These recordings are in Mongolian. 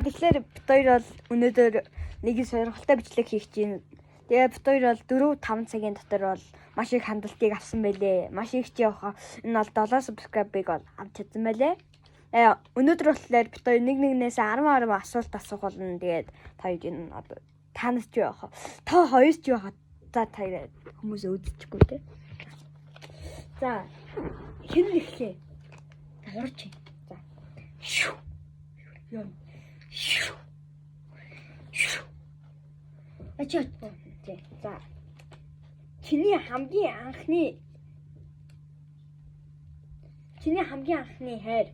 Тэгэхээр бид хоёр бол өнөөдөр нэг сонирхолтой бичлэг хийх чинь. Тэгээ бид хоёр бол 4-5 цагийн дотор бол маш их хандлтыг авсан байлээ. Маш их ч явах. Энэ бол 7 subscribe-ыг бол авч чадсан байлээ. Өнөөдөр болохоор бид хоёр нэг-нэгнээс 10 асуулт асуух болно. Тэгээд та хоёр энэ одоо танаас ч явах. Та хоёр ч явах. За та хүмүүс өөдчихгүй те. За хэн нэхлээ? Урч. За. Шүү. Яа. Шүү. Шүү. Ачаа. За. Чиний хамгийн анхны хайр.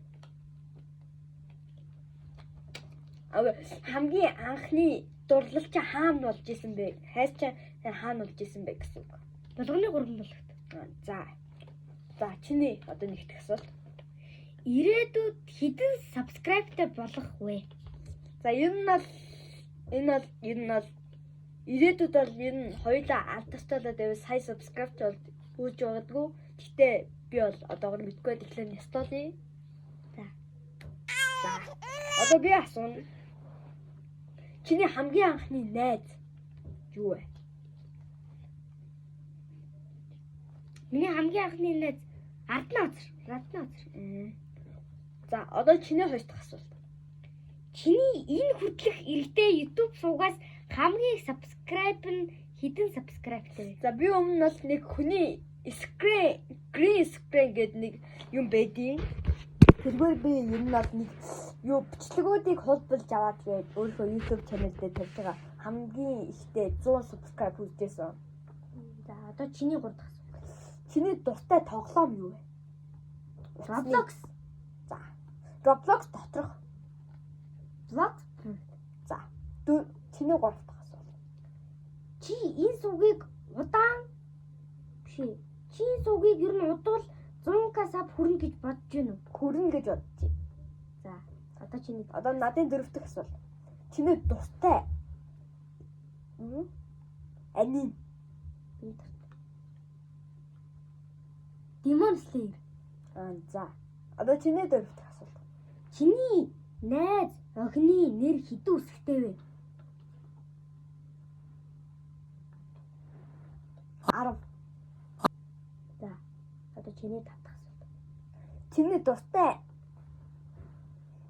Хамгийн анхны дурлал чи хаана болж исэн бэ? Хайр чи хаана болж исэн бэ гэсэн үг. Болгоны 3 болгот. За. За чиний одоо нэгдэх асуулт. Ирээдүйд хэдэн subscribe-тай болох вэ? За энэ бол ирээдүйд бол энэ хоёулаа алдартай болоод сая subscribe болж үүж байгаагүй. Гэхдээ би бол одоогор мэдгүй тэгэхээр нэстолъё. За. Одоо би асууна. Чиний хамгийн анхны найз юу вэ? Миний хамгийн анхны найз Радназар. За одоо чиний хоёр дахь асуулт. Чиний энэ хүртэлх иргэдээ YouTube суугаас хамгийн subscribe нь хэдэн subscribe-тэй вэ? За би өмнө бол нэг хүний green screen гэдэг нэг юм байдیں۔ Тэргээр би ер нь бол нэг юу бичлэгүүдийг хулбалж аваад тэгээд өөрийнхөө YouTube channel дээр тавьж байгаа хамгийн ихтэй 100 subscribe хүлжсэн. За одоо чиний 3 дахь асуулт. Чиний дуртай тоглоом юу вэ? Roblox. За. Roblox доторх. Vlog. За. Чиний 3 дахь асуулт. Чи энэ сувгийг удаан чи энэ сувгийг ер нь удвал 100k sub хүрнэ гэж бодож байна уу? Хүрнэ гэж бодож байна. За. Одоо надын 4 дахь асуулт. Чиний дуртай аним. Demon Slayer. За. Одоо чиний 4 дахь асуулт. Чиний найз охины нэр хэдэн үсэгтэй вэ? 10. За. Одоо чиний 5 дахь асуулт. Чиний дуртай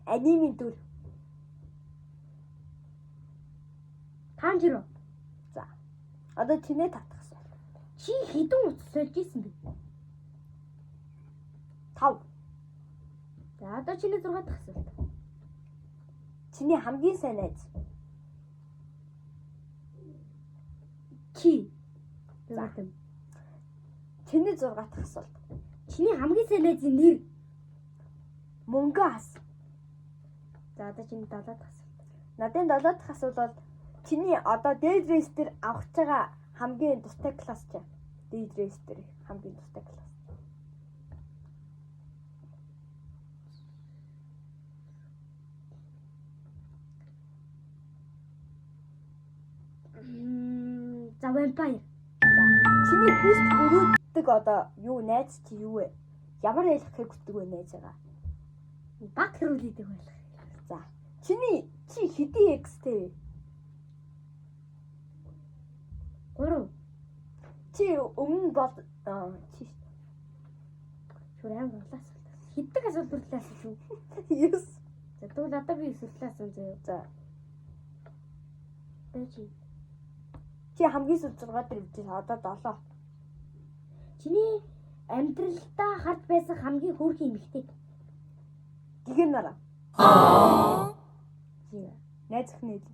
анимын дүр. Танжиро. За. Одоо чиний 5 дахь асуулт. Чи хэдэн утас сольж исэн бэ? 5. За одоо чиний 6 дахь асуулт. Чиний хамгийн сайн найз. Чи. За. Чиний 6 дахь асуулт. Чиний хамгийн сайн найзын нэр? Мөнгөс. За одоо чиний 7 дахь асуулт. Надын 7 дахь асуулт бол чиний одоо Dead Race дээр авах байгаа хамгийн дуртай класс чи. Dead Race дээр хамгийн дуртай класс. За Vampire. За. Чиний бest өрөөддөг одоо юу найз чи юу вэ? Ямар ялахыг хүсдэг вэ найзгаа? Баг хэрүүлээдэг байх. За. Чи хэдий X-тэй вэ? 3. Чи өмнө бол чи шүрэн болоос. Хэддэг асуулт бүртлээ асуусан. 9. За тэгвэл одоо би 9 бүртлээ асуусан зөө. За. Чи хамгийн сүүлд 6 дээр үдчихсэн одоо 7. Чиний амьдралдаа харж байсан хамгийн хөөрхөн эмэгтэй. Гигэн нараа. Найз охин ээж.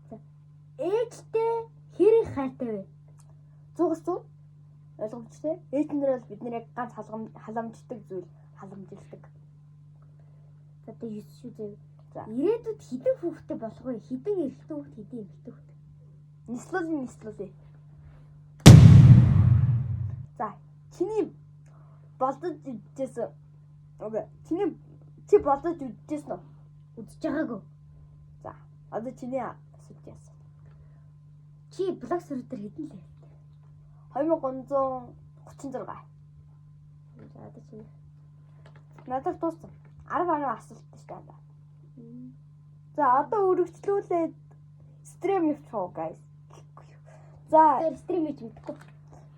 За. Ээжтэй хэрэг хайртай вэ? 100%. Ойлгомжтой. Ээж нар бол бид нэр яг ганц халамждаг зүйл халамжилдаг. За одоо 9 шүү зөө. За. Ирээдүйд хэдэн хүүхэдтэй болох вэ? Хэдэн эрэгтэй хүүхэд, хэдэн эмэгтэй хүүхэд? Нислүүлээ. За, чиний болдож үдчихсэн. Окей. Чи болдож үдчихсэн үү? Үдчихэж байгаагүй. За, одоо чиний асууж яасан. Чи блог сервер дээр хэдэн лээ? 2336. За одоо чи надад дууссан. 10 асуулт шүү дээ. За одоо үргэлжлүүлээд стрим явуулах guys. За Тэр стрим хийж мэдгүй.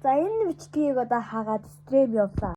за энэ бичлэгийг одоо хаагаад стрим явуулаа.